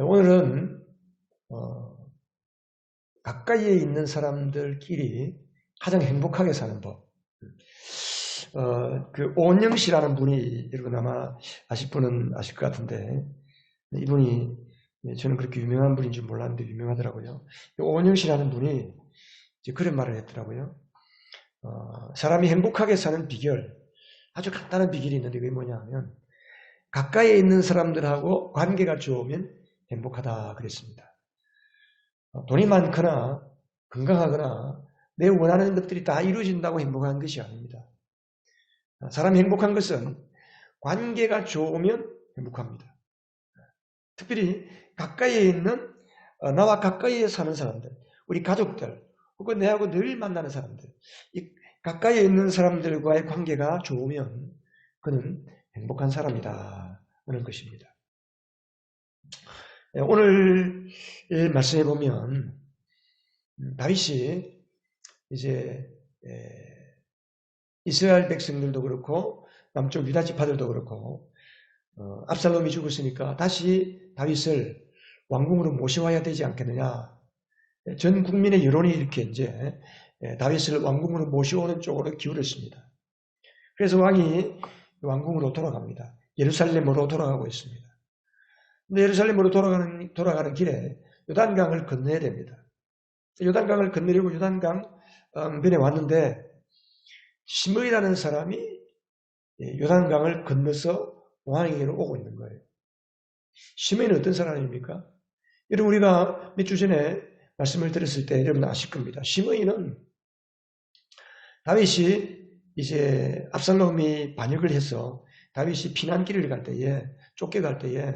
오늘은 가까이에 있는 사람들끼리 가장 행복하게 사는 법. 그 오은영 씨라는 분이 여러분 아마 아실 분은 아실 것 같은데 이분이 저는 그렇게 유명한 분인 줄 몰랐는데 유명하더라고요. 오은영 씨라는 분이 이제 그런 말을 했더라고요. 사람이 행복하게 사는 비결, 아주 간단한 비결이 있는데 그게 뭐냐 하면 가까이에 있는 사람들하고 관계가 좋으면 행복하다 그랬습니다. 돈이 많거나 건강하거나 내 원하는 것들이 다 이루어진다고 행복한 것이 아닙니다. 사람이 행복한 것은 관계가 좋으면 행복합니다. 특별히 가까이에 있는 나와 가까이에 사는 사람들, 우리 가족들, 혹은 내하고 늘 만나는 사람들, 이 가까이에 있는 사람들과의 관계가 좋으면 그는 행복한 사람이다 하는 것입니다. 오늘 말씀해 보면 다윗이 이제 이스라엘 백성들도 그렇고 남쪽 유다 지파들도 그렇고 압살롬이 죽었으니까 다시 다윗을 왕궁으로 모셔와야 되지 않겠느냐. 전 국민의 여론이 이렇게 이제 다윗을 왕궁으로 모셔오는 쪽으로 기울었습니다. 그래서 왕이 왕궁으로 돌아갑니다. 예루살렘으로 돌아가고 있습니다. 근데 예루살렘으로 돌아가는 길에 요단강을 건너야 됩니다. 요단강을 건너려고 요단강 변에 왔는데 시므이라는 사람이 요단강을 건너서 왕에게로 오고 있는 거예요. 시므이는 어떤 사람입니까? 여러분 우리가 몇 주 전에 말씀을 들었을 때 여러분 아실 겁니다. 시므이는 다윗이 이제 압살롬이 반역을 해서 다윗이 피난길을 갈 때에 쫓겨갈 때에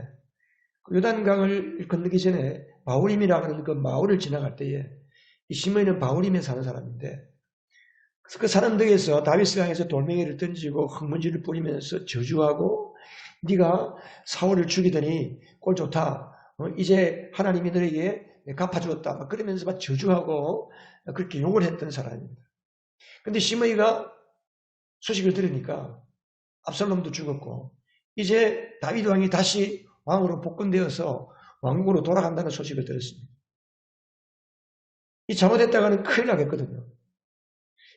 요단강을 건너기 전에 바울임이라는 그 마을을 지나갈 때에 이 시므이는 바울임에 사는 사람인데 그 사람들에서 다윗을 향해서 돌멩이를 던지고 흙먼지를 뿌리면서 저주하고 네가 사울을 죽이더니 꼴 좋다. 이제 하나님이 너에게 갚아주었다. 막 그러면서 막 저주하고 그렇게 욕을 했던 사람입니다. 근데 시므이가 소식을 들으니까 압살롬도 죽었고 이제 다윗 왕이 다시 왕으로 복권되어서 왕국으로 돌아간다는 소식을 들었습니다. 이 잘못했다가는 큰일 나겠거든요.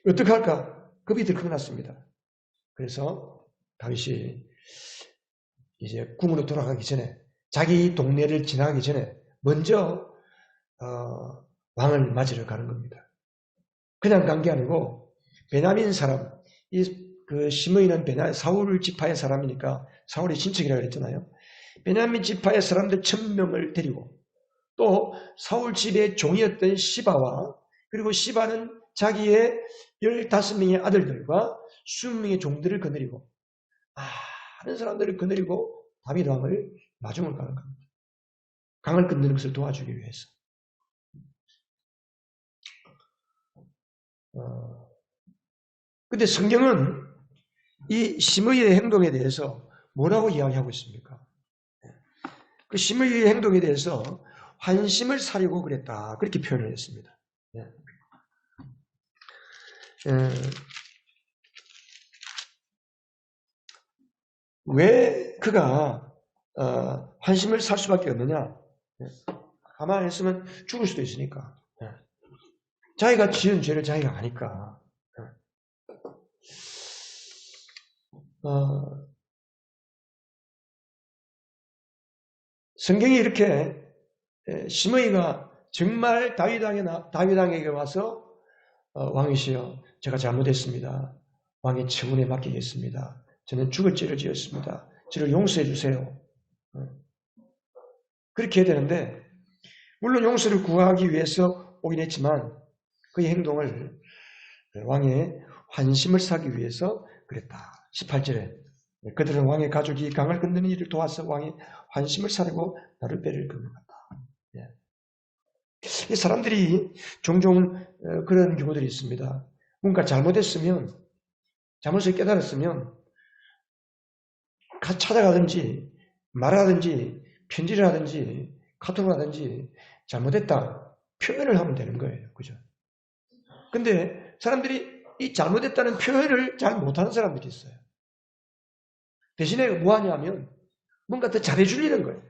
어떻게 할까? 겁이 들컥 났습니다. 그래서 다윗이 이제 궁으로 돌아가기 전에 자기 동네를 지나가기 전에 먼저 왕을 맞으러 가는 겁니다. 그냥 간 게 아니고 베냐민 사람, 그 시므이는 사울 지파의 사람이니까 사울의 친척이라고 했잖아요. 베냐민 지파의 사람들 1000명을 데리고 또 사울 집의 종이었던 시바와 그리고 시바는 자기의 15명의 아들들과 20명의 종들을 거느리고 많은 사람들을 거느리고 다윗 왕을 마중을 가는 겁니다. 강을 건너는 것을 도와주기 위해서. 근데 성경은 이 시므이의 행동에 대해서 뭐라고 이야기하고 있습니까? 그 시므이의 행동에 대해서 환심을 사려고 그랬다. 그렇게 표현을 했습니다. 왜 그가 환심을 살 수밖에 없느냐? 가만히 있으면 죽을 수도 있으니까. 자기가 지은 죄를 자기가 아니까. 성경이 이렇게 시므이가 정말 다윗 왕에게 와서 왕이시여 제가 잘못했습니다. 왕의 처분에 맡기겠습니다. 저는 죽을 죄를 지었습니다. 저를 용서해 주세요. 그렇게 해야 되는데 물론 용서를 구하기 위해서 오긴 했지만 그의 행동을 왕의 환심을 사기 위해서 그랬다. 18절에 그들은 왕의 가족이 강을 건너는 일을 도와서 왕의 환심을 사려고 나를 배를 건너갔다. 이 사람들이 종종 그런 경우들이 있습니다. 뭔가 잘못했으면 잘못을 깨달았으면 찾아가든지 말하든지 편지를 하든지 카톡을 하든지 잘못했다 표현을 하면 되는 거예요. 그죠? 근데 사람들이 이 잘못했다는 표현을 잘 못하는 사람들이 있어요. 대신에 뭐 하냐면 뭔가 더 잘해주려는 거예요.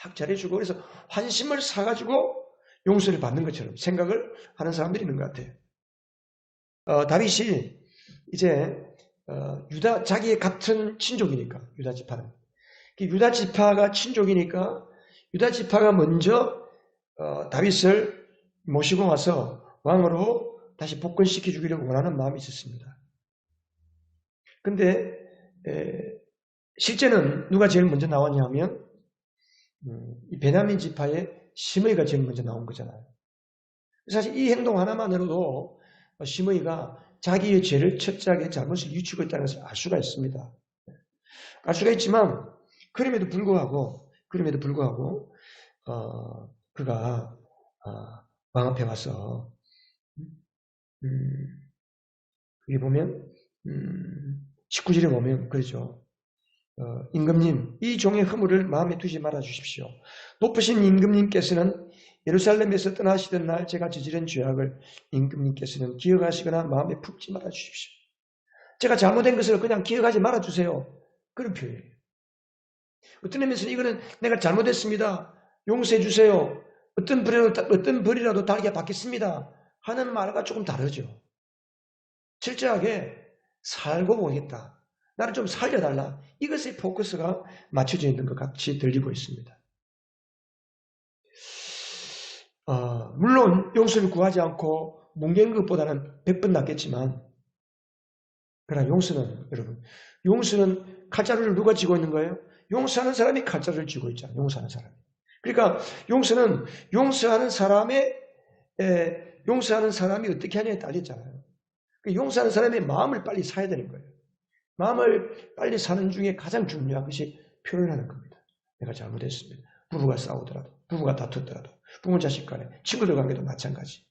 막 잘해주고 그래서 환심을 사가지고 용서를 받는 것처럼 생각을 하는 사람들이 있는 것 같아요. 다윗이 이제 유다 자기의 같은 친족이니까 유다 지파는 유다 지파가 친족이니까 유다 지파가 먼저 다윗을 모시고 와서 왕으로 다시 복권시켜 주기를 원하는 마음이 있었습니다. 근데 실제는 누가 제일 먼저 나왔냐 하면 이 베냐민 지파의 시므이가 제일 먼저 나온 거잖아요. 사실 이 행동 하나만으로도 시므이가 자기의 죄를 첫째하게 잘못을 유치고 있다는 것을 알 수가 있습니다. 알 수가 있지만 그럼에도 불구하고 그가 왕 앞에 와서 여기 보면 19절에 보면 그러죠. 임금님, 이 종의 허물을 마음에 두지 말아 주십시오. 높으신 임금님께서는 예루살렘에서 떠나시던 날 제가 저지른 죄악을 임금님께서는 기억하시거나 마음에 품지 말아 주십시오. 제가 잘못된 것을 그냥 기억하지 말아 주세요. 그런 표현이에요. 어떤 의미에서는 이거는 내가 잘못했습니다. 용서해 주세요. 어떤 벌이라도 다르게 받겠습니다. 하는 말과 조금 다르죠. 철저하게 살고 보겠다. 나를 좀 살려달라. 이것의 포커스가 맞춰져 있는 것 같이 들리고 있습니다. 물론 용서를 구하지 않고 뭉개는 것보다는 100번 낫겠지만 그러나 용서는 여러분 용서는 칼자루를 누가 쥐고 있는 거예요? 용서하는 사람이 칼자루를 쥐고 있잖아요. 용서하는 사람이. 그러니까 용서는 용서하는 사람이 어떻게 하냐에 달렸잖아요. 용서하는 사람의 마음을 빨리 사야 되는 거예요. 마음을 빨리 사는 중에 가장 중요한 것이 표현하는 겁니다. 내가 잘못했습니다. 부부가 싸우더라도, 부부가 다투더라도, 부모 자식 간에, 친구들 관계도 마찬가지.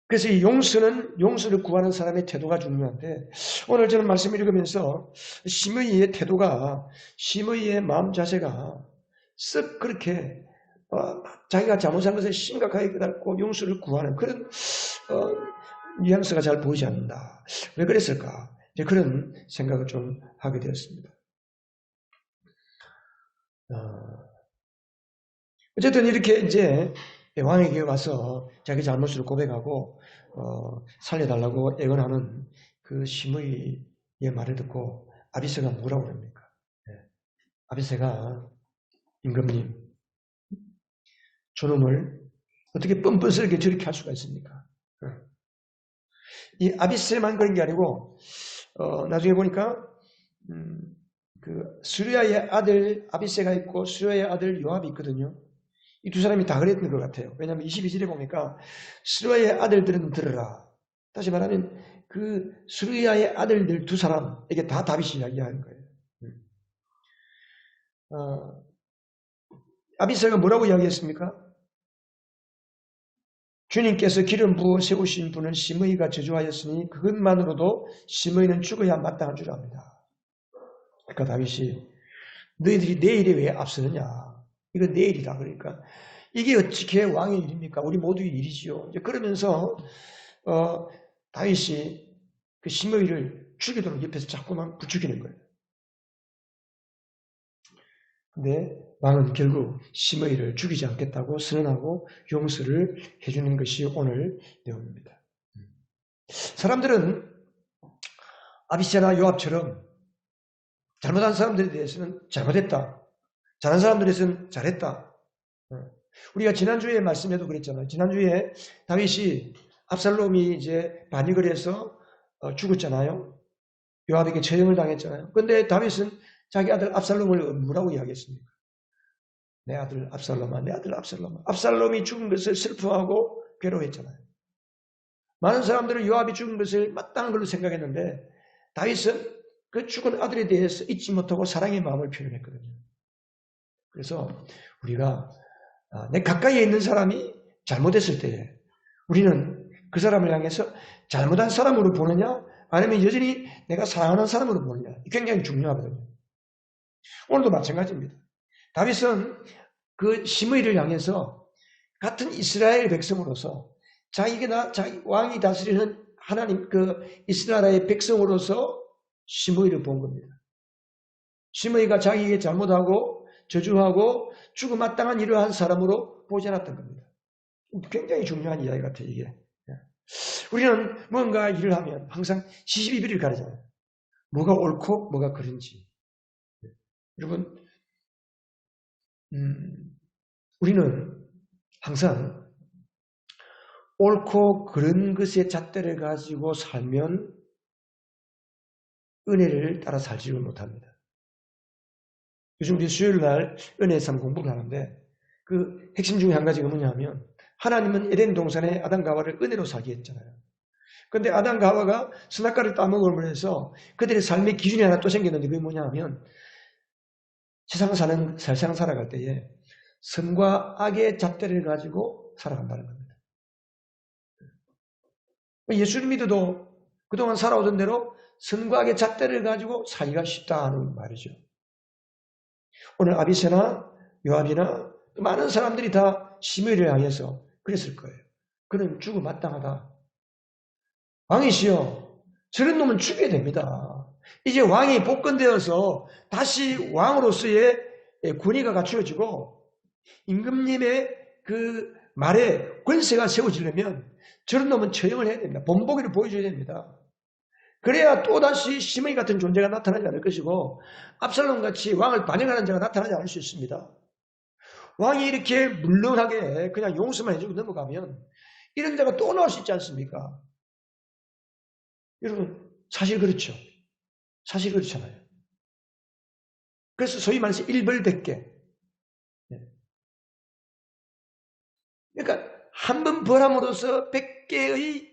그래서 이 용서를 구하는 사람의 태도가 중요한데, 오늘 저는 말씀을 읽으면서 시므이의 태도가, 시므이의 마음 자세가 썩 그렇게 자기가 잘못한 것을 심각하게 깨닫고 용서를 구하는 그런 뉘앙스가 잘 보이지 않는다. 왜 그랬을까? 이제 그런 생각을 좀 하게 되었습니다. 어쨌든 이렇게 이제 왕에게 와서 자기 잘못을 고백하고 살려달라고 애원하는 그 시므이의 말을 듣고 아비새가 뭐라고 그럽니까? 아비새가 임금님 저놈을 어떻게 뻔뻔스럽게 저렇게 할 수가 있습니까? 이 아비새만 그런 게 아니고 나중에 보니까 그 수르야의 아들 아비새가 있고 수르야의 아들 요압이 있거든요. 이 두 사람이 다 그랬던 것 같아요. 왜냐하면 22절에 보니까 수르야의 아들들은 들으라. 다시 말하면 그 수르야의 아들들 두 사람에게 다 다윗이 이야기하는 거예요. 아비새가 뭐라고 이야기했습니까? 주님께서 기름 부어 세우신 분은 시므이가 저주하였으니 그것만으로도 시므이는 죽어야 마땅한 줄 압니다. 그러니까 다윗이 너희들이 내 일에 왜 앞서느냐? 이건 내 일이다. 그러니까 이게 어떻게 왕의 일입니까? 우리 모두의 일이지요. 이제 그러면서 다윗이 그 시므이를 죽이도록 옆에서 자꾸만 부추기는 거예요. 근데 왕은 결국 시므이를 죽이지 않겠다고 선언하고 용서를 해주는 것이 오늘 내용입니다. 사람들은 아비새나 요압처럼 잘못한 사람들에 대해서는 잘못했다. 잘한 사람들에 대해서는 잘했다. 우리가 지난주에 말씀에도 그랬잖아요. 지난주에 다윗이 압살롬이 이제 반역을 해서 죽었잖아요. 요압에게 처형을 당했잖아요. 그런데 다윗은 자기 아들 압살롬을 뭐라고 이야기했습니까? 내 아들 압살롬아, 내 아들 압살롬아. 압살롬이 죽은 것을 슬퍼하고 괴로워했잖아요. 많은 사람들은 요압이 죽은 것을 마땅한 걸로 생각했는데 다윗은 그 죽은 아들에 대해서 잊지 못하고 사랑의 마음을 표현했거든요. 그래서 우리가 내 가까이에 있는 사람이 잘못했을 때 우리는 그 사람을 향해서 잘못한 사람으로 보느냐 아니면 여전히 내가 사랑하는 사람으로 보느냐 굉장히 중요하거든요. 오늘도 마찬가지입니다. 다윗은 그 시므이를 향해서 같은 이스라엘 백성으로서 자기 왕이 다스리는 하나님 그 이스라엘의 백성으로서 시므이를 본 겁니다. 시므이가 자기에게 잘못하고 저주하고 죽음마땅한 일을 한 사람으로 보지 않았던 겁니다. 굉장히 중요한 이야기 같아요, 이게. 우리는 뭔가 일을 하면 항상 시시비비를 가리잖아요. 뭐가 옳고 뭐가 그른지. 여러분, 우리는 항상 옳고 그른 것의 잣대를 가지고 살면 은혜를 따라 살지를 못합니다. 요즘 우리 수요일날 은혜의 삶 공부를 하는데 그 핵심 중에 한 가지가 뭐냐면 하나님은 에덴 동산에 아담과 하와를 은혜로 살게 했잖아요. 그런데 아담과 하와가 선악과를 따먹음으로 해서 그들의 삶의 기준이 하나 또 생겼는데 그게 뭐냐면 세상 살아갈 때에 선과 악의 잣대를 가지고 살아간다는 겁니다. 예수를 믿어도 그동안 살아오던 대로 선과 악의 잣대를 가지고 살기가 쉽다는 말이죠. 오늘 아비새나 요압이나 많은 사람들이 다 시므이를 향해서 그랬을 거예요. 그는 죽음 마땅하다. 왕이시여, 저런 놈은 죽여야 됩니다. 이제 왕이 복권되어서 다시 왕으로서의 권위가 갖추어지고 임금님의 그 말에 권세가 세워지려면 저런 놈은 처형을 해야 됩니다. 본보기를 보여줘야 됩니다. 그래야 또다시 시므이 같은 존재가 나타나지 않을 것이고 압살롬같이 왕을 반역하는 자가 나타나지 않을 수 있습니다. 왕이 이렇게 물렁하게 그냥 용서만 해주고 넘어가면 이런 자가 또 나올 수 있지 않습니까? 여러분, 사실 그렇죠. 사실 그렇잖아요. 그래서 소위 말해서 일벌백계. 그러니까 한 번 벌함으로써 100개의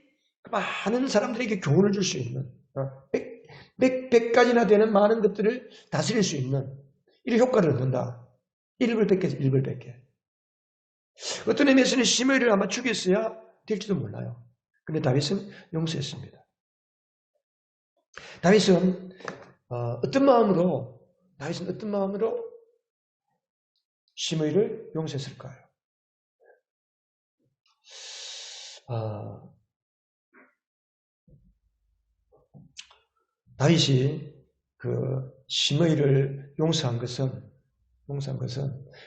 많은 사람들에게 교훈을 줄 수 있는 100가지나 되는 많은 것들을 다스릴 수 있는 이런 효과를 얻는다. 일벌백계죠. 일벌백계. 어떤 의미에서는 시므이를 아마 죽였어야 될지도 몰라요. 그런데 다윗은 용서했습니다. 다윗은 어떤 마음으로 시므이를 용서했을까요? 다윗이 그 시므이를 용서한 것은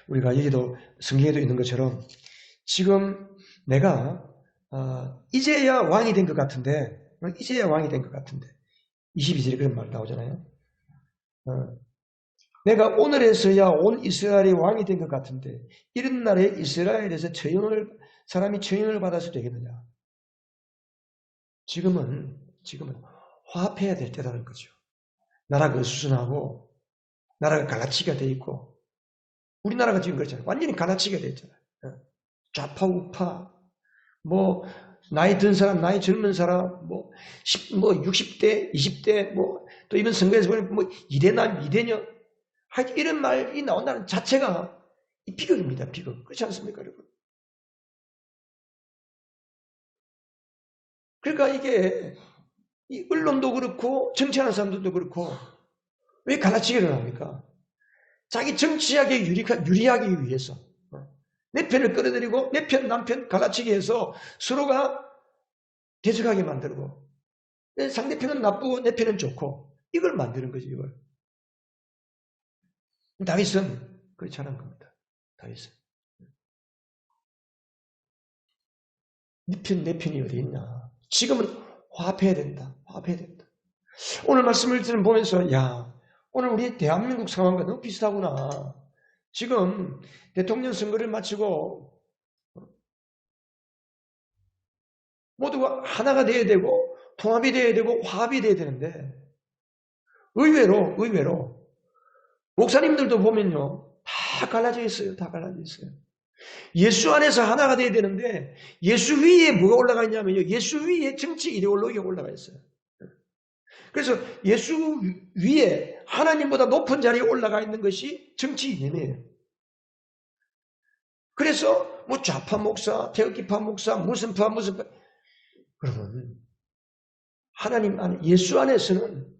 우리가 여기도 성경에도 있는 것처럼 지금 내가 이제야 왕이 된 것 같은데 22절에 그런 말 나오잖아요. 내가 오늘에서야 온 이스라엘의 왕이 된 것 같은데 이런 날에 이스라엘에서 사람이 처형을 받아서 되겠느냐. 지금은 화합해야 될 때라는 거죠. 나라가 어수선하고 나라가 갈라치기가 돼 있고 우리나라가 지금 그렇잖아요. 완전히 갈라치기가 돼 있잖아요. 좌파 우파 뭐 나이 든 사람 나이 젊은 사람 뭐 60대 20대 또 이번 선거에서 보면 이대남 이대녀 하여튼 이런 말이 나온다는 자체가 비극입니다. 비극. 그렇지 않습니까, 여러분? 그러니까 이게 이 언론도 그렇고 정치하는 사람들도 그렇고 왜 갈라치기를 합니까? 자기 정치하게 유리하기 위해서 내 편을 끌어들이고 내 편 남편 갈라치기 해서 서로가 대적하게 만들고 상대편은 나쁘고 내 편은 좋고 이걸 만드는 거지 이걸. 다윗은 그렇지 않은 겁니다. 다윗은 내 편이 어디 있냐. 지금은 화합해야 된다. 오늘 말씀을 보면서 오늘 우리 대한민국 상황과 너무 비슷하구나. 지금 대통령 선거를 마치고 모두가 하나가 돼야 되고 통합이 돼야 되고 화합이 돼야 되는데 의외로 목사님들도 보면요 다 갈라져 있어요. 예수 안에서 하나가 돼야 되는데 예수 위에 뭐가 올라가 있냐면요. 예수 위에 정치 이데올로기가 올라가 있어요. 그래서 예수 위에 하나님보다 높은 자리에 올라가 있는 것이 정치 이념이에요. 그래서 좌파 목사, 태극기파 목사, 무슨 파 그러면 하나님 안에 예수 안에서는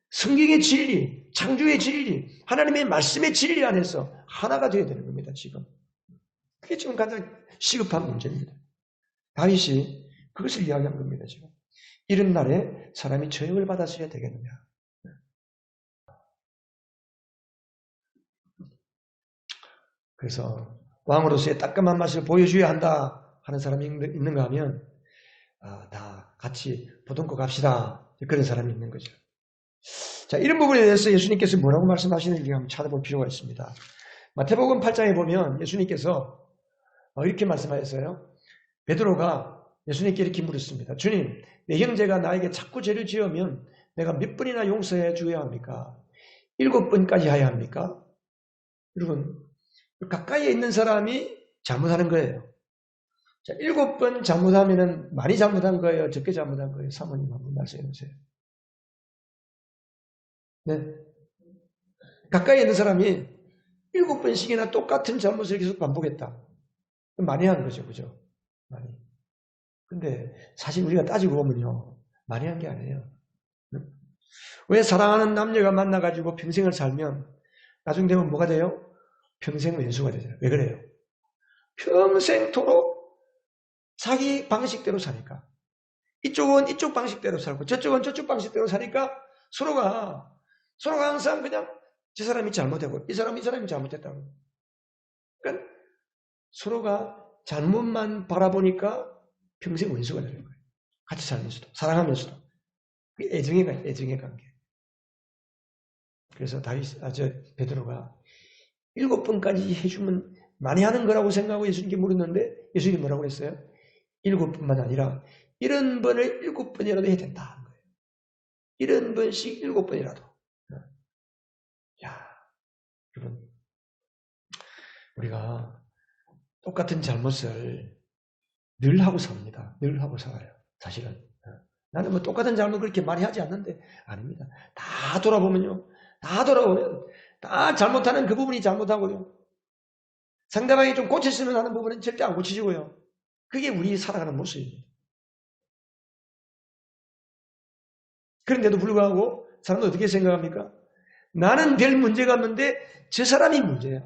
성경의 진리, 창조의 진리, 하나님의 말씀의 진리 안에서 하나가 되어야 되는 겁니다. 지금. 그게 지금 가장 시급한 문제입니다. 다윗이 그것을 이야기한 겁니다. 지금. 이런 날에 사람이 처형을 받았어야 되겠느냐. 그래서 왕으로서의 따끔한 맛을 보여줘야 한다 하는 사람이 있는가 하면 다 같이 보듬고 갑시다. 그런 사람이 있는 거죠. 자, 이런 부분에 대해서 예수님께서 뭐라고 말씀하시는지 한번 찾아볼 필요가 있습니다. 마태복음 8장에 보면 예수님께서 이렇게 말씀하셨어요. 베드로가 예수님께 이렇게 물었습니다. 주님, 내 형제가 나에게 자꾸 죄를 지으면 내가 몇 번이나 용서해 줘야 합니까? 7번까지 해야 합니까? 여러분, 가까이에 있는 사람이 잘못하는 거예요. 자, 7번 잘못하면 많이 잘못한 거예요? 적게 잘못한 거예요? 사모님 한번 말씀해 보세요. 네. 가까이에 있는 사람이 7번씩이나 똑같은 잘못을 계속 반복했다. 많이 한 거죠. 그죠? 많이. 근데 사실 우리가 따지고 보면요. 많이 한 게 아니에요. 왜 사랑하는 남녀가 만나가지고 평생을 살면 나중 되면 뭐가 돼요? 평생 왼수가 되잖아요. 왜 그래요? 평생토록 자기 방식대로 사니까. 이쪽은 이쪽 방식대로 살고 저쪽은 저쪽 방식대로 사니까 서로가 항상 그냥 저 사람이 잘못되고 이 사람이 잘못했다고. 그러니까 서로가 잘못만 바라보니까 평생 원수가 되는 거예요. 같이 살면서도 사랑하면서도. 애정의 관계. 그래서 베드로가 7번까지 해주면 많이 하는 거라고 생각하고 예수님께 물었는데 예수님이 뭐라고 그랬어요? 7번만 아니라 70번을 7번이라도 해야 된다. 70번씩 7번이라도. 야, 여러분, 우리가 똑같은 잘못을 늘 하고 삽니다. 늘 하고 살아요. 사실은. 나는 뭐 똑같은 잘못 그렇게 많이 하지 않는데 아닙니다. 다 돌아보면 다 잘못하는 그 부분이 잘못하고요. 상대방이 좀 고쳤으면 하는 부분은 절대 안 고치시고요. 그게 우리 살아가는 모습입니다. 그런데도 불구하고 사람은 어떻게 생각합니까? 나는 별 문제가 없는데 저 사람이 문제야.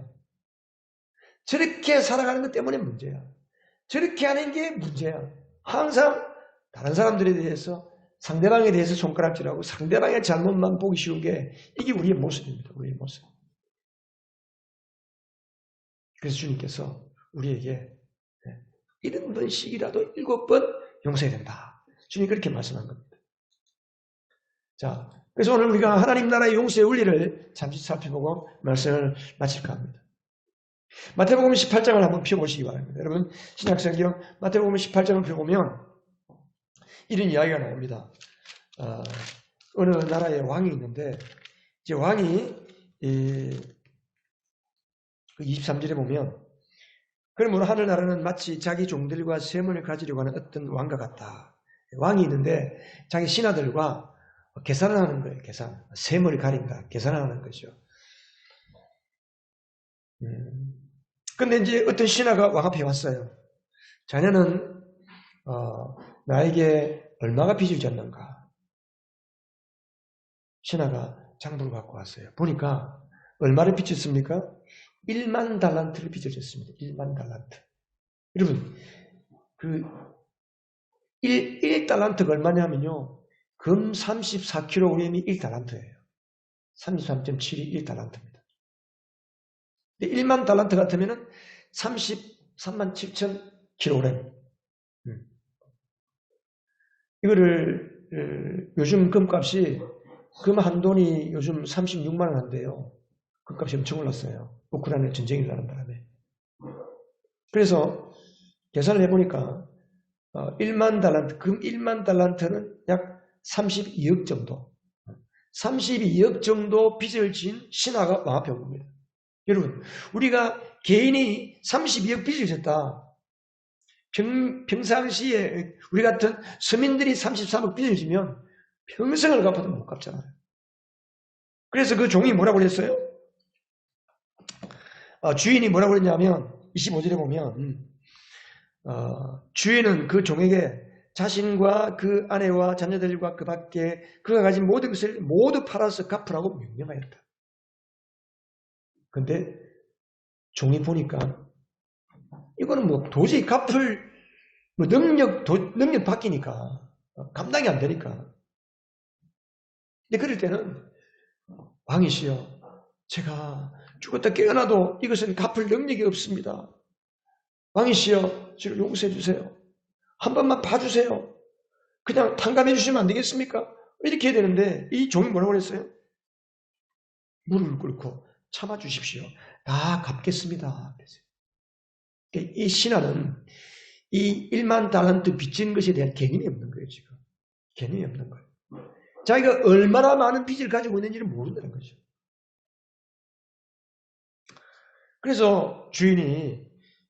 저렇게 살아가는 것 때문에 문제야. 저렇게 하는 게 문제야. 항상 다른 사람들에 대해서 상대방에 대해서 손가락질하고 상대방의 잘못만 보기 쉬운 게 이게 우리의 모습입니다. 우리의 모습. 그래서 주님께서 우리에게 70번씩이라도 7번 용서해야 된다. 주님이 그렇게 말씀한 겁니다. 자, 그래서 오늘 우리가 하나님 나라의 용서의 원리를 잠시 살펴보고 말씀을 마칠까 합니다. 마태복음 18장을 한번 펴보시기 바랍니다. 여러분 신약성경 마태복음 18장을 펴보면 이런 이야기가 나옵니다. 어느 나라에 왕이 있는데 이제 왕이 23절에 보면 그러므로 하늘나라는 마치 자기 종들과 세문을 가지려고 하는 어떤 왕과 같다. 왕이 있는데 자기 신하들과 계산을 하는 거예요. 세문을 가린다. 계산을 하는 거죠. 근데 이제 어떤 신하가 왕 앞에 왔어요. 자네는 나에게 얼마가 빚을 졌는가? 신하가 장부를 갖고 왔어요. 보니까 얼마를 빚졌습니까? 1만 달란트를 빚을 졌습니다. 1만 달란트. 여러분, 1달란트가 얼마냐면요. 금 34kg이 1달란트예요. 33.7이 1달란트입니다. 1만 달란트 같으면 33만 7천 kg. 이거를 요즘 금값이 금 한 돈이 요즘 36만 원 한대요. 금값이 엄청 올랐어요. 우크라이나 전쟁이 나는 바람에. 그래서 계산을 해보니까 1만 달란트, 금 1만 달란트는 약 32억 정도. 32억 정도 빚을 진 신하가 왕 앞에 온 겁니다. 여러분, 우리가 개인이 32억 빚을 졌다. 평상시에 우리 같은 서민들이 33억 빚을 지면 평생을 갚아도 못 갚잖아요. 그래서 그 종이 뭐라고 그랬어요? 주인이 뭐라고 그랬냐면 25절에 보면 주인은 그 종에게 자신과 그 아내와 자녀들과 그 밖에 그가 가진 모든 것을 모두 팔아서 갚으라고 명령하였다. 근데 종이 보니까 이거는 뭐 도저히 갚을 능력 바뀌니까 감당이 안 되니까. 근데 그럴 때는 왕이시여, 제가 죽었다 깨어나도 이것은 갚을 능력이 없습니다. 왕이시여, 저를 용서해 주세요. 한 번만 봐주세요. 그냥 탕감해 주시면 안 되겠습니까? 이렇게 해야 되는데 이 종이 뭐라고 그랬어요? 무릎을 꿇고 참아 주십시오. 다 갚겠습니다. 이 신하는 이 1만 달란트 빚진 것에 대한 개념이 없는 거예요. 지금 개념이 없는 거예요. 자기가 얼마나 많은 빚을 가지고 있는지를 모른다는 거죠. 그래서 주인이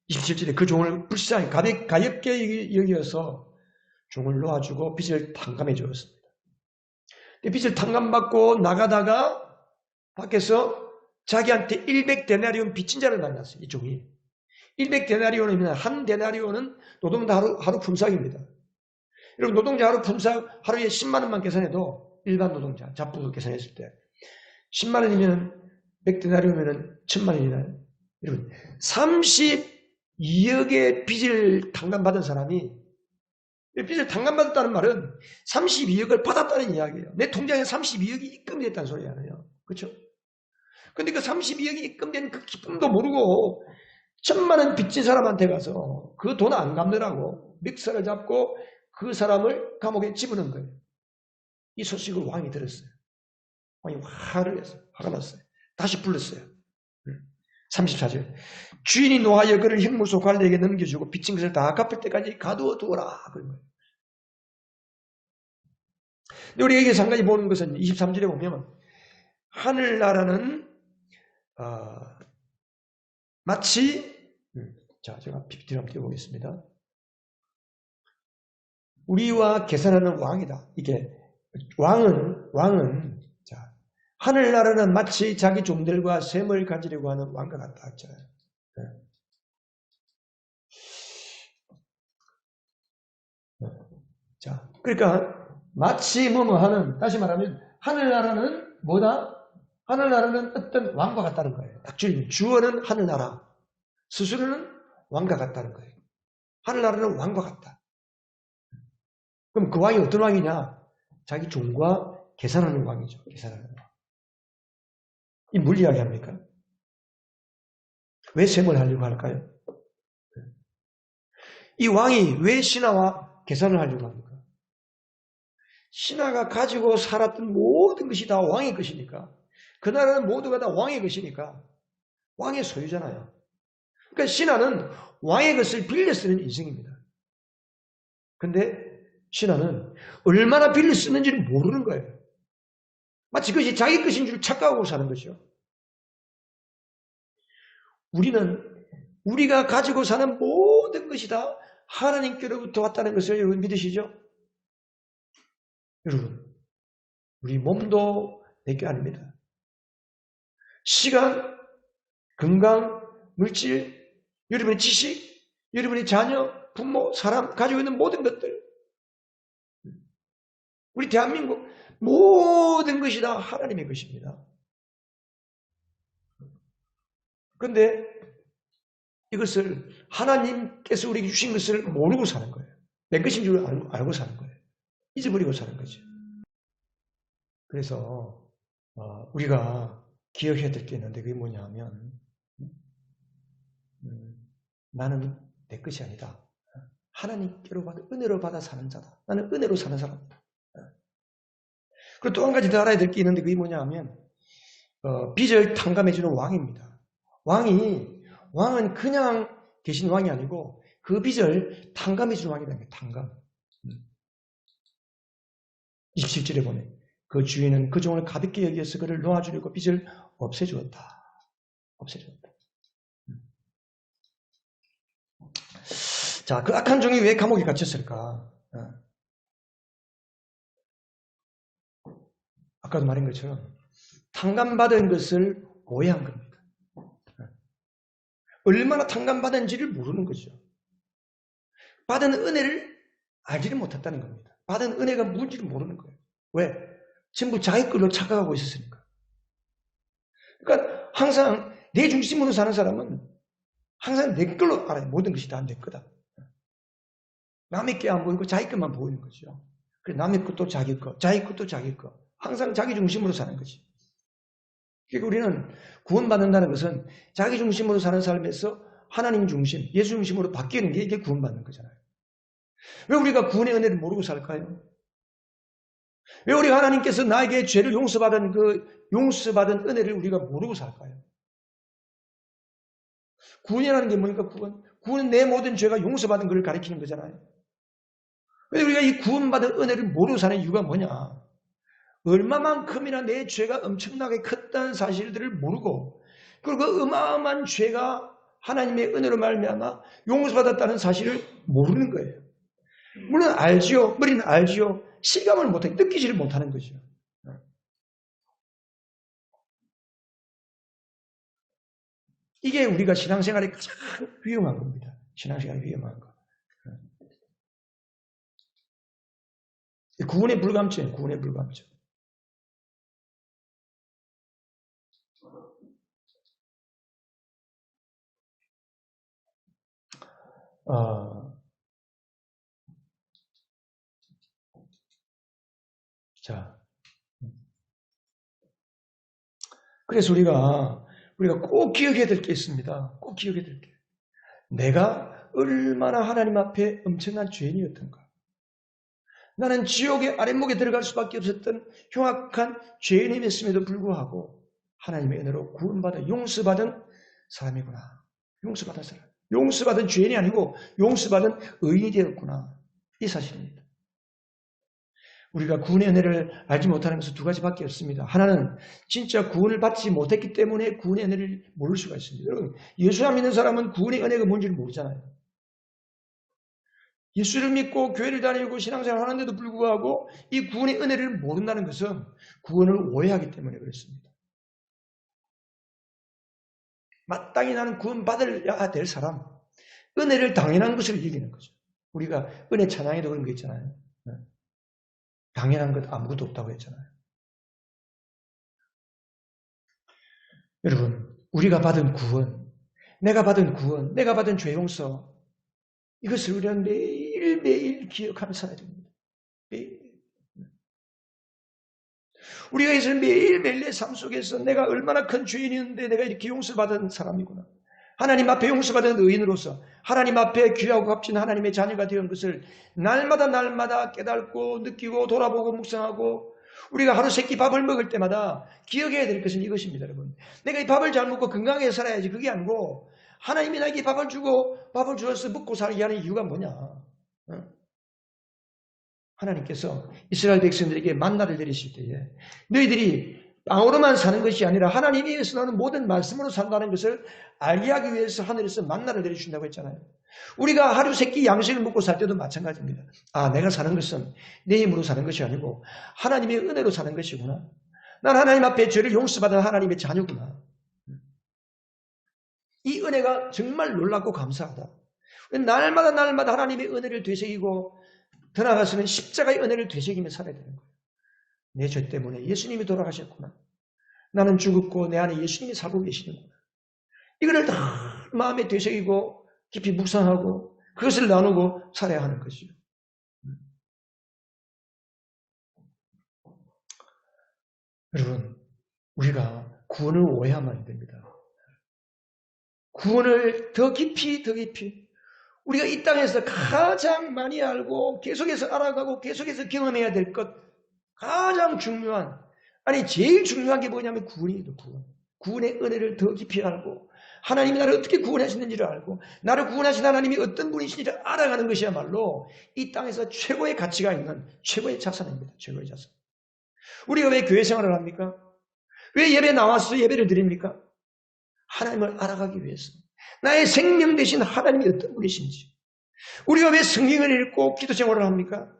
27절에 그 종을 불쌍히 가볍게 여겨서 종을 놓아주고 빚을 탕감해 주었습니다. 빚을 탕감받고 나가다가 밖에서 자기한테 100데나리온 빚진 자를 만났어요. 이 종이. 100데나리온이면 한 데나리온은 노동자 하루 품삯입니다. 여러분 노동자 하루 품삯 하루에 10만 원만 계산해도 일반 노동자 잡부 계산했을 때 10만 원이면 100데나리온이면 1000만 원이나요? 여러분 32억의 빚을 탕감받은 사람이 빚을 탕감받았다는 말은 32억을 받았다는 이야기예요. 내 통장에 32억이 입금됐다는 소리 아니에요. 그렇죠? 근데 그 32억이 입금된 그 기쁨도 모르고 1000만 원 빚진 사람한테 가서 그 돈 안 갚느라고 믹서를 잡고 그 사람을 감옥에 집어넣은 거예요. 이 소식을 왕이 들었어요. 왕이 화를 냈어요. 화가 났어요. 다시 불렀어요. 34절. 주인이 노하여 그를 형무소 관리에게 넘겨주고 빚진 것을 다 갚을 때까지 가두어 두어라. 그런 거예요. 근데 우리 여기서 한 가지 보는 것은 23절에 보면 하늘나라는 마치 자 제가 PPT 한번 띄워보겠습니다. 우리와 계산하는 왕이다. 이게 왕은 자 하늘나라는 마치 자기 종들과 셈을 가지려고 하는 왕과 같다 했잖아요. 자 그러니까 마치 뭐뭐 하는 다시 말하면 하늘나라는 뭐다? 하늘나라는 어떤 왕과 같다는 거예요. 딱 주어는 하늘나라, 스스로는 왕과 같다는 거예요. 하늘나라는 왕과 같다. 그럼 그 왕이 어떤 왕이냐? 자기 종과 계산하는 왕이죠. 계산하는 왕. 이 뭘 이야기합니까? 왜 셈을 하려고 할까요? 이 왕이 왜 신하와 계산을 하려고 합니까? 신하가 가지고 살았던 모든 것이 다 왕의 것이니까 그 나라는 모두가 다 왕의 것이니까 왕의 소유잖아요. 그러니까 신하는 왕의 것을 빌려 쓰는 인생입니다. 근데 신하는 얼마나 빌려 쓰는지를 모르는 거예요. 마치 그것이 자기 것인 줄 착각하고 사는 것이죠. 우리는 우리가 가지고 사는 모든 것이 다 하나님께로부터 왔다는 것을 여러분 믿으시죠? 여러분 우리 몸도 내게 아닙니다. 시간, 건강, 물질, 여러분의 지식, 여러분의 자녀, 부모, 사람 가지고 있는 모든 것들 우리 대한민국 모든 것이 다 하나님의 것입니다. 그런데 이것을 하나님께서 우리에게 주신 것을 모르고 사는 거예요. 내 것인 줄 알고 사는 거예요. 잊어버리고 사는 거죠. 그래서 우리가 기억해야 될 게 있는데 그게 뭐냐 하면 나는 내 것이 아니다. 하나님께로 받아 은혜로 받아 사는 자다. 나는 은혜로 사는 사람이다. 그리고 또 한 가지 더 알아야 될 게 있는데 그게 뭐냐 하면 빚을 탕감해주는 왕입니다. 왕은 그냥 계신 왕이 아니고 그 빚을 탕감해주는 왕이라는 거예요. 탕감. 27절에 보면 그 주인은 그 종을 가볍게 여기어서 그를 놓아주려고 빚을 없애주었다. 없애주었다. 자, 그 악한 종이 왜 감옥에 갇혔을까? 아까도 말한 것처럼 탕감받은 것을 오해한 겁니다. 얼마나 탕감받은지를 모르는 거죠. 받은 은혜를 알지를 못했다는 겁니다. 받은 은혜가 뭔지를 모르는 거예요. 왜? 전부 자기 걸로 착각하고 있었으니까. 그러니까 항상 내 중심으로 사는 사람은 항상 내 걸로 알아요. 모든 것이 다 내 거다. 남의 게 안 보이고 자기 것만 보이는 거죠. 그래 남의 것도 자기 거, 자기 것도 자기 거. 항상 자기 중심으로 사는 거지. 그러니까 우리는 구원받는다는 것은 자기 중심으로 사는 삶에서 하나님 중심, 예수 중심으로 바뀌는 게 이게 구원받는 거잖아요. 왜 우리가 구원의 은혜를 모르고 살까요? 왜 우리가 하나님께서 나에게 죄를 용서받은 용서받은 은혜를 우리가 모르고 살까요? 구원이라는 게 뭡니까? 구원은 내 모든 죄가 용서받은 것을 가리키는 거잖아요. 왜 우리가 이 구원받은 은혜를 모르고 사는 이유가 뭐냐? 얼마만큼이나 내 죄가 엄청나게 컸다는 사실들을 모르고, 그리고 그 어마어마한 죄가 하나님의 은혜로 말미암아 용서받았다는 사실을 모르는 거예요. 물론 알지요. 머리는 알지요. 실감을 못하고 느끼지를 못하는 거죠. 이게 우리가 신앙생활에 가장 위험한 겁니다. 신앙생활이 위험한 거. 구원의 불감증이에요. 구원의 불감증. 자, 그래서 우리가 꼭 기억해야 될 게 있습니다. 꼭 기억해야 될 게. 내가 얼마나 하나님 앞에 엄청난 죄인이었던가. 나는 지옥의 아랫목에 들어갈 수밖에 없었던 흉악한 죄인임에도 불구하고 하나님의 은혜로 구원받아 용서받은 사람이구나. 용서받은 사람. 용서받은 죄인이 아니고 용서받은 의인이 되었구나. 이 사실입니다. 우리가 구원의 은혜를 알지 못하는 것은 두 가지밖에 없습니다. 하나는 진짜 구원을 받지 못했기 때문에 구원의 은혜를 모를 수가 있습니다. 여러분, 예수 안 믿는 사람은 구원의 은혜가 뭔지를 모르잖아요. 예수를 믿고 교회를 다니고 신앙생활을 하는데도 불구하고 이 구원의 은혜를 모른다는 것은 구원을 오해하기 때문에 그렇습니다. 마땅히 나는 구원받아야 될 사람, 은혜를 당연한 것을 여기는 거죠. 우리가 은혜 찬양에도 그런 거 있잖아요. 당연한 것 아무것도 없다고 했잖아요. 여러분, 우리가 받은 구원, 내가 받은 죄 용서, 이것을 우리는 매일매일 기억하며 살아야 됩니다. 매일. 우리가 이것을 매일매일 내 삶 속에서 내가 얼마나 큰 죄인이었는데 내가 이렇게 용서받은 사람이구나. 하나님 앞에 용서받은 의인으로서 하나님 앞에 귀하고 값진 하나님의 자녀가 되는 것을 날마다 깨닫고 느끼고 돌아보고 묵상하고 우리가 하루 세끼 밥을 먹을 때마다 기억해야 될 것은 이것입니다, 여러분. 내가 이 밥을 잘 먹고 건강하게 살아야지 그게 아니고 하나님이 나에게 밥을 주어서 먹고 살게 하는 이유가 뭐냐? 하나님께서 이스라엘 백성들에게 만나를 내리실 때에 너희들이 빵으로만 사는 것이 아니라 하나님이 예수하는 모든 말씀으로 산다는 것을 알게 하기 위해서 하늘에서 만나를 내려주신다고 했잖아요. 우리가 하루 세끼 양식을 먹고 살 때도 마찬가지입니다. 내가 사는 것은 내 힘으로 사는 것이 아니고 하나님의 은혜로 사는 것이구나. 난 하나님 앞에 죄를 용서받은 하나님의 자녀구나. 이 은혜가 정말 놀랍고 감사하다. 날마다 하나님의 은혜를 되새기고 더 나아가서는 십자가의 은혜를 되새기며 살아야 되는 거예요. 내 죄 때문에 예수님이 돌아가셨구나. 나는 죽었고 내 안에 예수님이 살고 계시는구나. 이거를 다 마음에 되새기고 깊이 묵상하고 그것을 나누고 살아야 하는 것이죠. 여러분, 우리가 구원을 오해하면 안 됩니다. 구원을 더 깊이 우리가 이 땅에서 가장 많이 알고 계속해서 알아가고 계속해서 경험해야 될 것, 가장 중요한, 제일 중요한 게 뭐냐면 구원이에요. 구원의 은혜를 더 깊이 알고 하나님이 나를 어떻게 구원하시는지를 알고 나를 구원하신 하나님이 어떤 분이신지를 알아가는 것이야말로 이 땅에서 최고의 가치가 있는 최고의 자산입니다. 최고의 자산. 우리가 왜 교회 생활을 합니까? 왜 예배 나와서 예배를 드립니까? 하나님을 알아가기 위해서. 나의 생명 되신 하나님이 어떤 분이신지. 우리가 왜 성경을 읽고 기도 생활을 합니까?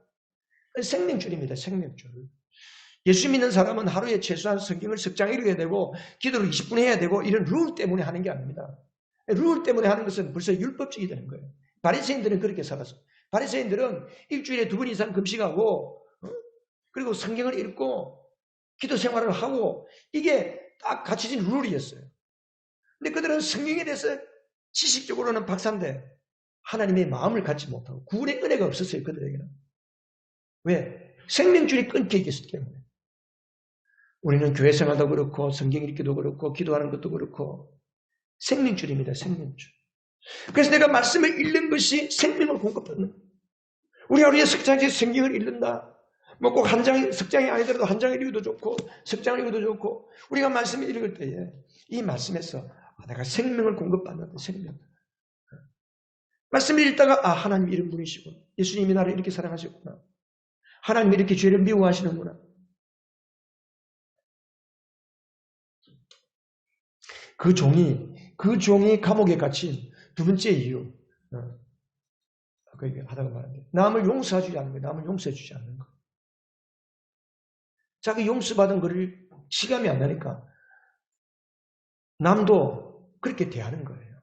생명줄입니다. 생명줄. 예수 믿는 사람은 하루에 최소한 성경을 석장 읽어야 되고 기도를 20분 해야 되고 이런 룰 때문에 하는 게 아닙니다. 룰 때문에 하는 것은 벌써 율법적이 되는 거예요. 바리새인들은 그렇게 살았어. 바리새인들은 일주일에 2번 이상 금식하고 그리고 성경을 읽고 기도 생활을 하고 이게 딱 갖춰진 룰이었어요. 근데 그들은 성경에 대해서 지식적으로는 박사인데 하나님의 마음을 갖지 못하고 구원의 은혜가 없었어요. 그들에게는. 왜? 생명줄이 끊겨 있기 때문에. 우리는 교회 생활도 그렇고 성경 읽기도 그렇고 기도하는 것도 그렇고 생명줄입니다. 생명줄. 그래서 내가 말씀을 읽는 것이 생명을 공급하는. 우리가 우리의 석장에서 성경을 읽는다. 뭐 꼭 한 장, 석장이 아니더라도 한 장을 읽어도 좋고 석장을 읽어도 좋고 우리가 말씀을 읽을 때에 이 말씀에서 내가 생명을 공급받는다. 생명. 말씀을 읽다가 하나님이 이런 분이시고 예수님이 나를 이렇게 사랑하셨구나. 하나님이 이렇게 죄를 미워하시는구나. 그 종이 감옥에 갇힌 두 번째 이유. 그 얘기 하다가 말하는데 남을 용서해주지 않는 거예요. 남을 용서해주지 않는 거. 자기 용서받은 거를 실감이 안 나니까 남도 그렇게 대하는 거예요.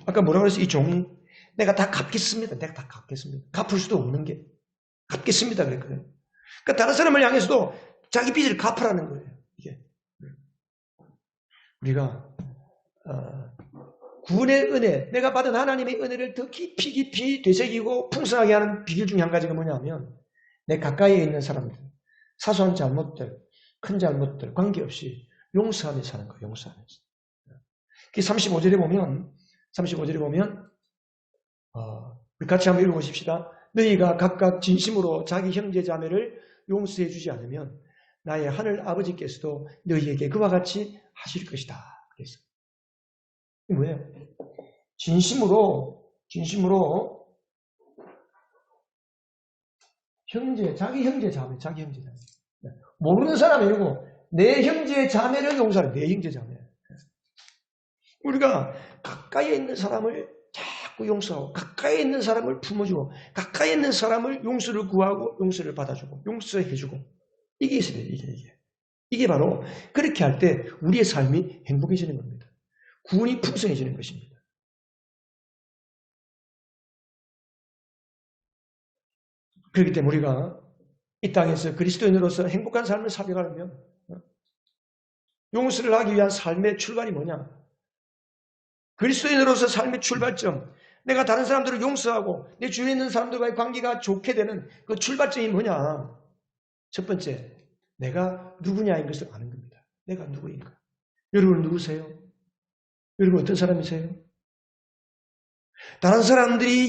아까 뭐라고 그랬어요? 이 종, 내가 다 갚겠습니다. 내가 다 갚겠습니다. 갚을 수도 없는 게 갚겠습니다. 그랬거든요. 그러니까 다른 사람을 향해서도 자기 빚을 갚으라는 거예요. 이게 우리가 구원의 은혜, 내가 받은 하나님의 은혜를 더 깊이 되새기고 풍성하게 하는 비결 중에 한 가지가 뭐냐면 내 가까이에 있는 사람들, 사소한 잘못들, 큰 잘못들 관계없이 용서하며 사는 거예요. 용서하면서. 35절에 보면 우리 같이 한번 읽어보십시다. 너희가 각각 진심으로 자기 형제 자매를 용서해 주지 않으면 나의 하늘 아버지께서도 너희에게 그와 같이 하실 것이다. 그래서 이게 뭐예요? 진심으로 자기 형제 자매. 모르는 사람이고 내 형제 자매를 용서하는 내 형제 자매. 우리가 가까이에 있는 사람을 자꾸 용서하고 가까이에 있는 사람을 품어주고 가까이에 있는 사람을 용서를 구하고 용서를 받아주고 용서해주고 이게 있어요. 이게 바로 그렇게 할 때 우리의 삶이 행복해지는 겁니다. 구원이 풍성해지는 것입니다. 그렇기 때문에 우리가 이 땅에서 그리스도인으로서 행복한 삶을 살아가려면 용서를 하기 위한 삶의 출발이 뭐냐? 그리스도인으로서 삶의 출발점, 내가 다른 사람들을 용서하고 내 주위에 있는 사람들과의 관계가 좋게 되는 그 출발점이 뭐냐? 첫 번째, 내가 누구냐인 것을 아는 겁니다. 내가 누구인가? 여러분 누구세요? 여러분 어떤 사람이세요? 다른 사람들이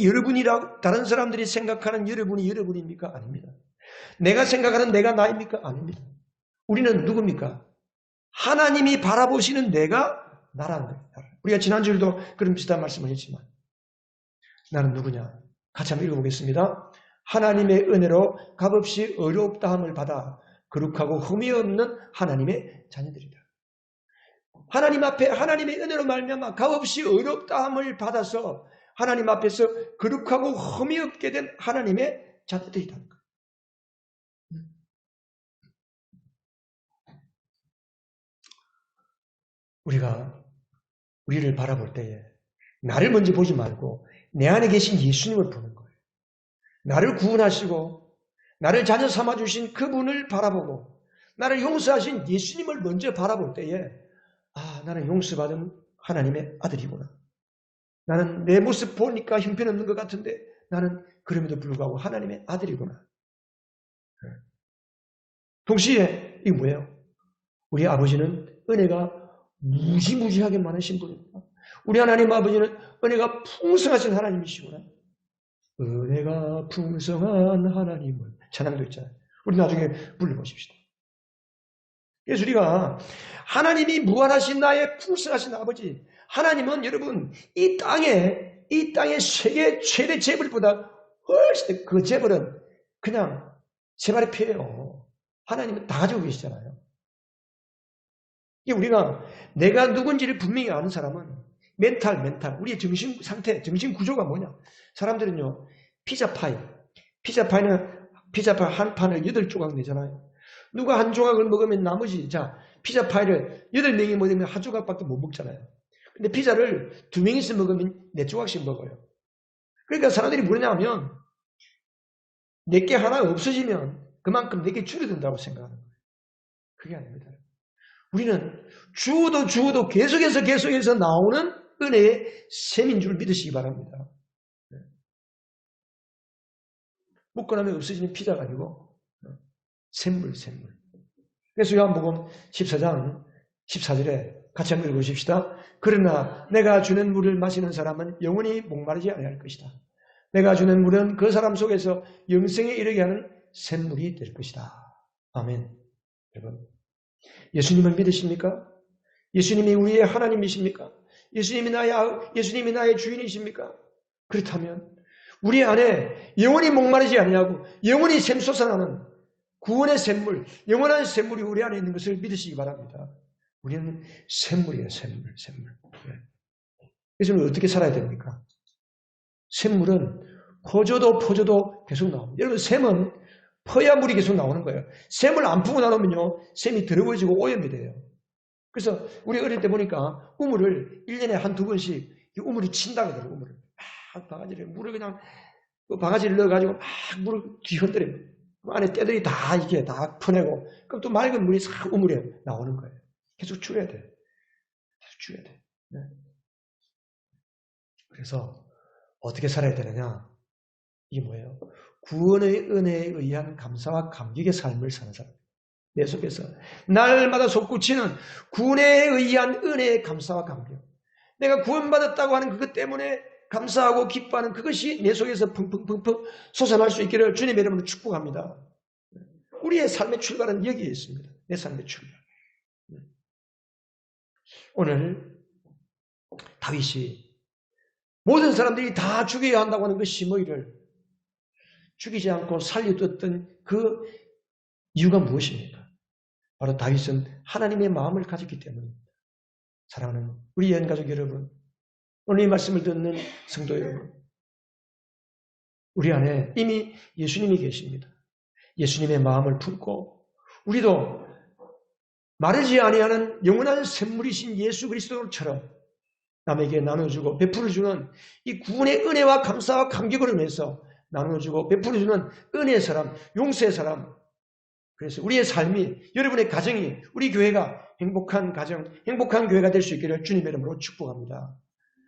생각하는 여러분이 여러분입니까? 아닙니다. 내가 생각하는 내가 나입니까? 아닙니다. 우리는 누굽니까? 하나님이 바라보시는 내가 나라는 거예요. 우리가 지난주에도 그런 비슷한 말씀을 했지만 나는 누구냐? 같이 한번 읽어보겠습니다. 하나님의 은혜로 값없이 어렵다함을 받아 거룩하고 흠이 없는 하나님의 자녀들이다. 하나님 앞에 하나님의 은혜로 말미암아 값없이 어렵다함을 받아서 하나님 앞에서 거룩하고 흠이 없게 된 하나님의 자녀들이다. 우리가 우리를 바라볼 때에 나를 먼저 보지 말고 내 안에 계신 예수님을 보는 거예요. 나를 구원하시고 나를 자녀 삼아주신 그분을 바라보고 나를 용서하신 예수님을 먼저 바라볼 때에 나는 용서받은 하나님의 아들이구나. 나는 내 모습 보니까 형편없는 것 같은데 나는 그럼에도 불구하고 하나님의 아들이구나. 동시에 이게 뭐예요? 우리 아버지는 은혜가 무지무지하게 많으신 분입니다. 우리 하나님 아버지는 은혜가 풍성하신 하나님이시구나. 은혜가 풍성한 하나님을 찬양도 있잖아요. 우리 나중에 불러보십시다. 그래서 우리가 하나님이 무한하신 나의 풍성하신 아버지, 하나님은 여러분 이 땅의 세계 최대 재벌보다 훨씬 그 재벌은 그냥 재발의 피해요. 하나님은 다 가지고 계시잖아요. 우리가 내가 누군지를 분명히 아는 사람은 멘탈, 우리의 정신 상태, 정신 구조가 뭐냐? 사람들은요, 피자파이는 피자파이 한 판을 8조각 내잖아요. 누가 한 조각을 먹으면 나머지, 피자파이를 8명이 먹으면 한 조각밖에 못 먹잖아요. 근데 피자를 2명이서 먹으면 4조각씩 먹어요. 그러니까 사람들이 뭐냐 하면, 내게 하나 없어지면 그만큼 내게 줄어든다고 생각하는 거예요. 그게 아닙니다. 우리는 주어도 계속해서 나오는 은혜의 셈인 줄 믿으시기 바랍니다. 먹고 나면 없어지는 피자가 아니고 샘물. 그래서 요한복음 14장 14절에 같이 한번 읽어보십시다. 그러나 내가 주는 물을 마시는 사람은 영원히 목마르지 아니할 것이다. 내가 주는 물은 그 사람 속에서 영생에 이르게 하는 샘물이 될 것이다. 아멘. 여러분, 예수님을 믿으십니까? 예수님이 우리의 하나님이십니까? 예수님이 나의 주인이십니까? 그렇다면 우리 안에 영원히 목마르지 아니하고 영원히 샘솟아나는 구원의 샘물, 영원한 샘물이 우리 안에 있는 것을 믿으시기 바랍니다. 우리는 샘물이에요, 샘물. 그래서 우리는 어떻게 살아야 됩니까? 샘물은 포줘도 계속 나옵니다. 여러분, 샘은 퍼야 물이 계속 나오는 거예요. 샘을 안 푸고 나누면요, 샘이 더러워지고 오염이 돼요. 그래서 우리 어릴 때 보니까 우물을 1년에 한두 번씩 우물이 친다고 하더라고요. 우물을 막 물을 그냥 바가지를 넣어가지고 막 물을 뒤흔들어요. 안에 때들이 다 이게 다 퍼내고, 그럼 또 맑은 물이 싹 우물에 나오는 거예요. 계속 줄여야 돼. 네. 그래서 어떻게 살아야 되느냐? 이게 뭐예요? 구원의 은혜에 의한 감사와 감격의 삶을 사는 사람. 내 속에서 날마다 솟구치는 구원에 의한 은혜의 감사와 감격. 내가 구원받았다고 하는 그것 때문에 감사하고 기뻐하는 그것이 내 속에서 펑펑펑펑 솟아날 수 있기를 주님의 이름으로 축복합니다. 우리의 삶의 출발은 여기에 있습니다. 내 삶의 출발. 오늘 다윗이 모든 사람들이 다 죽여야 한다고 하는 그 시므이를 죽이지 않고 살려뒀던 그 이유가 무엇입니까? 바로 다윗은 하나님의 마음을 가졌기 때문입니다. 사랑하는 우리 연가족 여러분, 오늘 이 말씀을 듣는 성도 여러분, 우리 안에 이미 예수님이 계십니다. 예수님의 마음을 품고 우리도 마르지 아니하는 영원한 샘물이신 예수 그리스도처럼 남에게 나눠주고 베풀어주는 이 구원의 은혜와 감사와 감격을 인해서 나눠주고 베풀어주는 은혜의 사람, 용서의 사람. 그래서 우리의 삶이, 여러분의 가정이, 우리 교회가 행복한 가정, 행복한 교회가 될 수 있기를 주님의 이름으로 축복합니다.